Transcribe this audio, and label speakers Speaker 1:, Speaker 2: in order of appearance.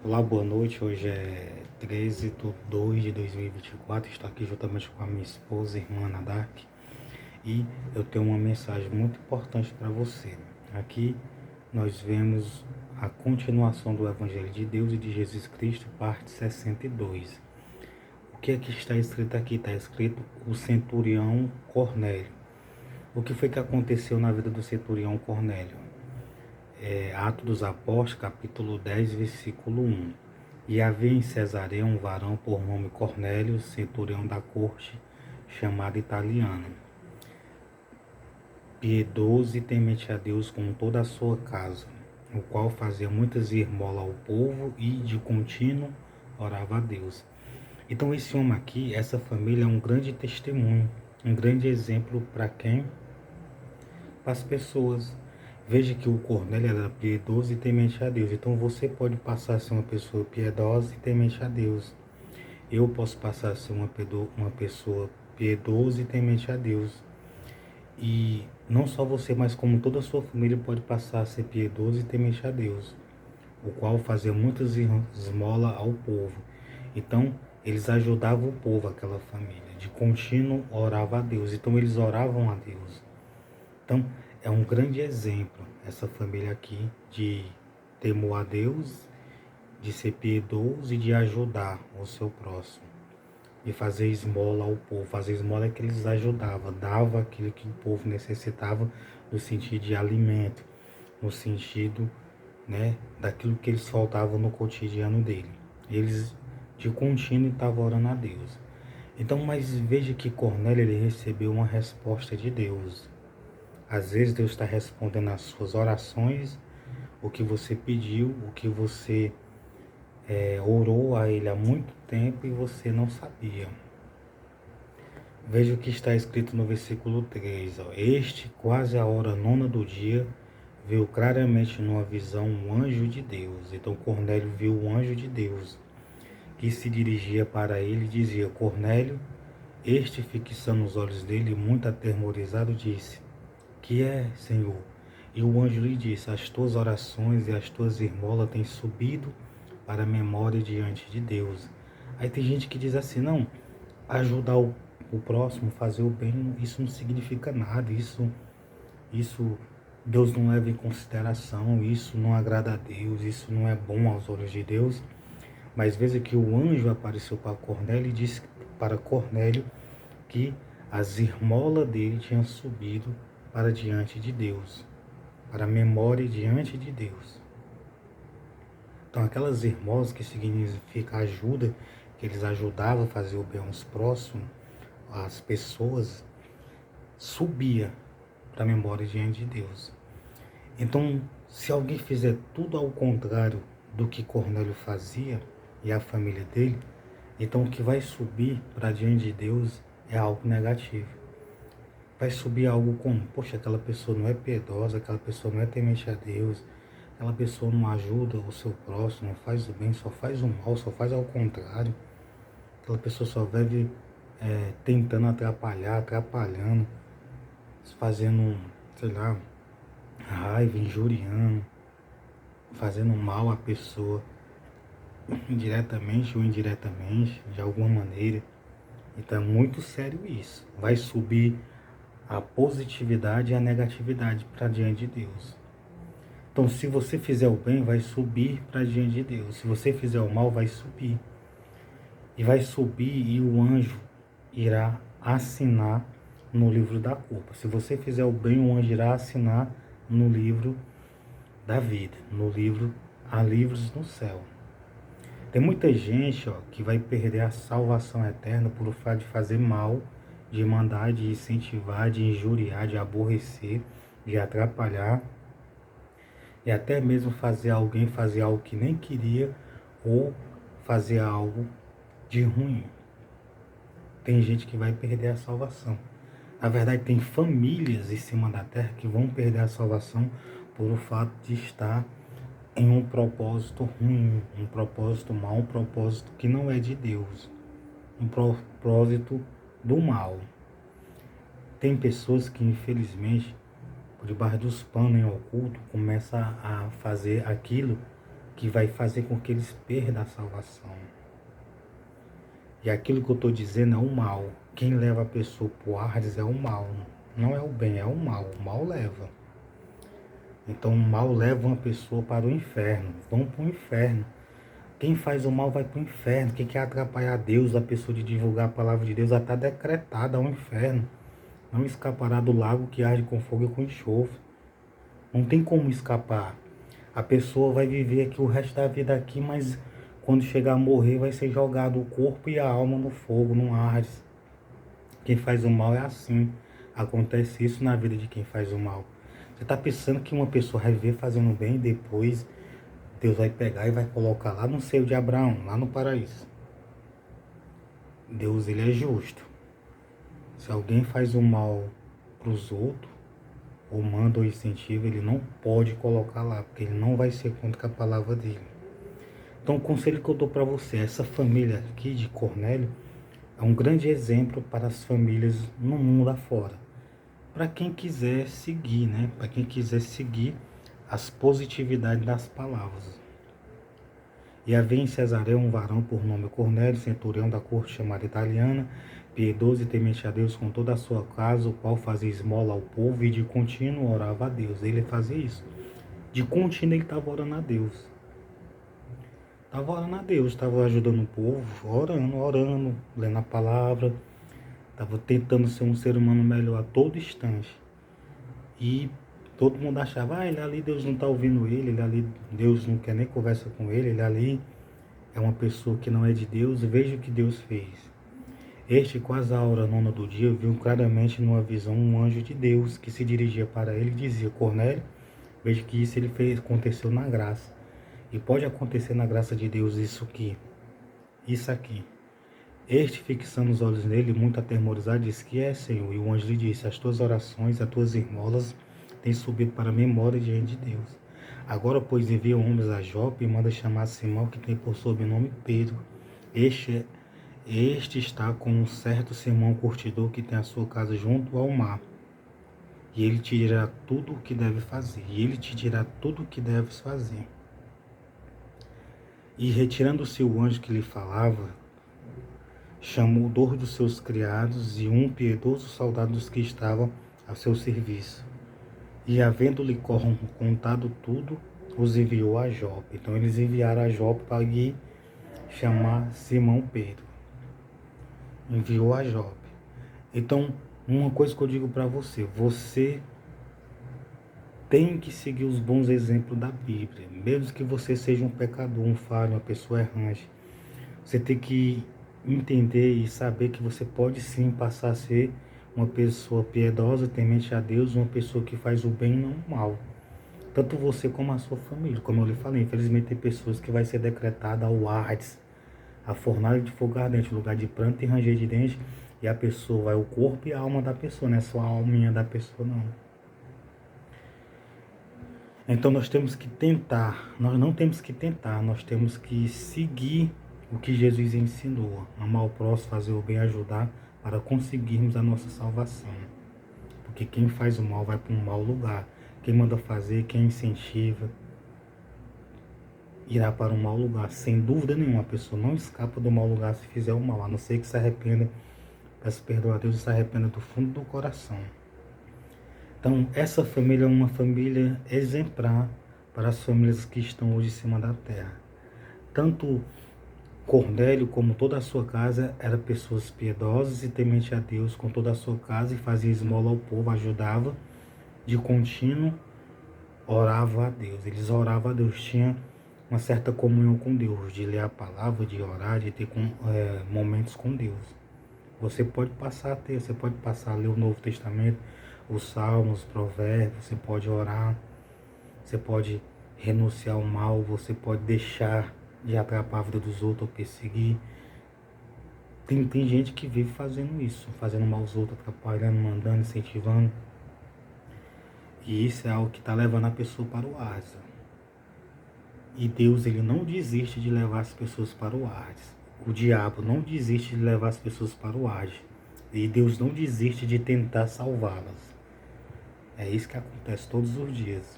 Speaker 1: Olá, boa noite. Hoje é 13 de 2 de 2024. Estou aqui juntamente com a minha esposa, irmã Ana Dark, e eu tenho uma mensagem muito importante para você. Aqui nós vemos a continuação do Evangelho de Deus e de Jesus Cristo, parte 62. O que é que está escrito aqui? Está escrito o centurião Cornélio. O que foi que aconteceu na vida do centurião Cornélio? Atos dos Apóstolos, capítulo 10, versículo 1. E havia em Cesareia um varão por nome Cornélio, centurião da corte, chamado Italiano, piedoso e temente a Deus com toda a sua casa, o qual fazia muitas esmolas ao povo e de contínuo orava a Deus. Então esse homem aqui, essa família é um grande testemunho, um grande exemplo para quem? Para as pessoas. Veja que o Cornélio era piedoso e temente a Deus. Então você pode passar a ser uma pessoa piedosa e temente a Deus. Eu posso passar a ser uma pessoa piedosa e temente a Deus. E não só você, mas como toda a sua família pode passar a ser piedoso e temente a Deus, o qual fazia muitas esmolas ao povo. Então, eles ajudavam o povo, aquela família. De contínuo orava a Deus. Então, eles oravam a Deus. Então, é um grande exemplo, essa família aqui, de temor a Deus, de ser piedoso e de ajudar o seu próximo. De fazer esmola ao povo. Fazer esmola é que eles ajudavam, dava aquilo que o povo necessitava no sentido de alimento, no sentido, né, daquilo que eles faltavam no cotidiano dele. Eles de contínuo estavam orando a Deus. Então, mas veja que Cornélio ele recebeu uma resposta de Deus. Às vezes Deus está respondendo às suas orações, o que você pediu, o que você orou a Ele há muito tempo e você não sabia. Veja o que está escrito no versículo 3. Este, quase a hora nona do dia, viu claramente numa visão um anjo de Deus. Então Cornélio viu o anjo de Deus, que se dirigia para ele e dizia: Cornélio. Este, fixando os olhos dele, muito atemorizado, disse: Que é, Senhor? E o anjo lhe disse: As tuas orações e as tuas esmolas têm subido para a memória diante de Deus. Aí tem gente que diz assim: não, ajudar o próximo, fazer o bem, isso não significa nada, isso Deus não leva em consideração, isso não agrada a Deus, isso não é bom aos olhos de Deus. Mas veja que o anjo apareceu para Cornélio e disse para Cornélio que as esmolas dele tinham subido para diante de Deus, para a memória diante de Deus. Então aquelas esmolas, que significa ajuda, que eles ajudavam a fazer o bem aos próximos, às pessoas, subia para a memória diante de Deus. Então, se alguém fizer tudo ao contrário do que Cornélio fazia e a família dele, então o que vai subir para diante de Deus é algo negativo. Vai subir algo como: poxa, aquela pessoa não é piedosa, aquela pessoa não é temente a Deus, aquela pessoa não ajuda o seu próximo, não faz o bem, só faz o mal, só faz ao contrário. Aquela pessoa só vive tentando atrapalhar, atrapalhando, fazendo, sei lá, raiva, injuriando, fazendo mal à pessoa, diretamente ou indiretamente, de alguma maneira. Então é muito sério isso. Vai subir a positividade e a negatividade para diante de Deus. Então, se você fizer o bem, vai subir para diante de Deus. Se você fizer o mal, vai subir. E vai subir e o anjo irá assinar no livro da culpa. Se você fizer o bem, o anjo irá assinar no livro da vida, no livro Há Livros no Céu. Tem muita gente que vai perder a salvação eterna por o fato de fazer mal, de mandar, de incentivar, de injuriar, de aborrecer, de atrapalhar, e até mesmo fazer alguém fazer algo que nem queria ou fazer algo de ruim. Tem gente que vai perder a salvação. Na verdade, tem famílias em cima da terra que vão perder a salvação por o fato de estar em um propósito ruim, um propósito mau, um propósito que não é de Deus, um propósito do mal. Tem pessoas que, infelizmente, por debaixo dos panos em oculto, começam a fazer aquilo que vai fazer com que eles perdam a salvação. E aquilo que eu estou dizendo é o mal. Quem leva a pessoa para o Hades é o mal. Não é o bem, é o mal. O mal leva. Então o mal leva uma pessoa para o inferno. Vão para o inferno. Quem faz o mal vai para o inferno. Quem quer atrapalhar Deus, a pessoa de divulgar a palavra de Deus, já está decretada ao inferno. Não escapará do lago que arde com fogo e com enxofre. Não tem como escapar. A pessoa vai viver aqui o resto da vida aqui, mas quando chegar a morrer vai ser jogado o corpo e a alma no fogo, no Hades. Quem faz o mal é assim. Acontece isso na vida de quem faz o mal. Você está pensando que uma pessoa vai viver fazendo bem e depois Deus vai pegar e vai colocar lá no seio de Abraão, lá no paraíso. Deus, ele é justo. Se alguém faz o mal para os outros, ou manda ou incentiva, ele não pode colocar lá, porque ele não vai ser contra a palavra dele. Então o conselho que eu dou para você, essa família aqui de Cornélio, é um grande exemplo para as famílias no mundo afora. Para quem quiser seguir, né? Para quem quiser seguir as positividades das palavras. E havia em Cesareia um varão por nome Cornélio, centurião da corte chamada italiana, piedoso e temente a Deus com toda a sua casa, o qual fazia esmola ao povo e de contínuo orava a Deus. Ele fazia isso. De contínuo ele estava orando a Deus. Estava orando a Deus, estava ajudando o povo, orando, lendo a palavra, estava tentando ser um ser humano melhor a todo instante. E todo mundo achava, ele ali, Deus não está ouvindo ele ali, Deus não quer nem conversa com ele ali é uma pessoa que não é de Deus. Veja o que Deus fez. Este, quase à hora nona do dia, viu claramente numa visão um anjo de Deus que se dirigia para ele e dizia, Cornélio, veja que isso ele fez, aconteceu na graça. E pode acontecer na graça de Deus isso aqui. Este, fixando os olhos nele, muito atemorizado, disse, que é, Senhor? E o anjo lhe disse, as tuas orações, as tuas esmolas têm subido para a memória diante de Deus. Agora, pois, envia homens a Jope e manda chamar Simão, que tem por sobrenome Pedro. Este está com um certo Simão curtidor que tem a sua casa junto ao mar. E ele te dirá tudo o que deve fazer. E retirando-se o anjo que lhe falava, chamou 2 dos seus criados e um piedoso soldado dos que estavam a seu serviço. E havendo-lhe contado tudo, os enviou a Jope. Então eles enviaram a Jope para ir chamar Simão Pedro. Enviou a Jope. Então, uma coisa que eu digo para você, você tem que seguir os bons exemplos da Bíblia. Mesmo que você seja um pecador, um falho, uma pessoa errante, você tem que entender e saber que você pode sim passar a ser uma pessoa piedosa, temente a Deus, uma pessoa que faz o bem e não o mal. Tanto você como a sua família. Como eu lhe falei, infelizmente tem pessoas que vai ser decretada ao Hades, a fornalha de fogo ardente, lugar de pranto e ranger de dente, e a pessoa vai o corpo e a alma da pessoa, não é só a alminha da pessoa, não. Então nós temos que tentar, nós não temos que tentar, nós temos que seguir o que Jesus ensinou, amar o próximo, fazer o bem, ajudar, para conseguirmos a nossa salvação. Porque quem faz o mal vai para um mau lugar. Quem manda fazer, quem incentiva, irá para um mau lugar. Sem dúvida nenhuma, a pessoa não escapa do mau lugar se fizer o mal, a não ser que se arrependa, peça perdão a Deus e se arrependa do fundo do coração. Então, essa família é uma família exemplar para as famílias que estão hoje em cima da terra. Tanto Cornélio, como toda a sua casa, eram pessoas piedosas e temente a Deus com toda a sua casa e fazia esmola ao povo, ajudava de contínuo, orava a Deus. Eles oravam a Deus, tinha uma certa comunhão com Deus, de ler a palavra, de orar, de ter momentos com Deus. Você pode passar a ter, você pode passar a ler o Novo Testamento, os Salmos, os Provérbios, você pode orar, você pode renunciar ao mal, você pode deixar de atrapalhar a vida dos outros ou perseguir. Tem gente que vive fazendo isso, fazendo mal aos outros, atrapalhando, mandando, incentivando. E isso é algo que está levando a pessoa para o Hades. E Deus, ele não desiste de levar as pessoas para o Hades. O diabo não desiste de levar as pessoas para o Hades. E Deus não desiste de tentar salvá-las. É isso que acontece todos os dias.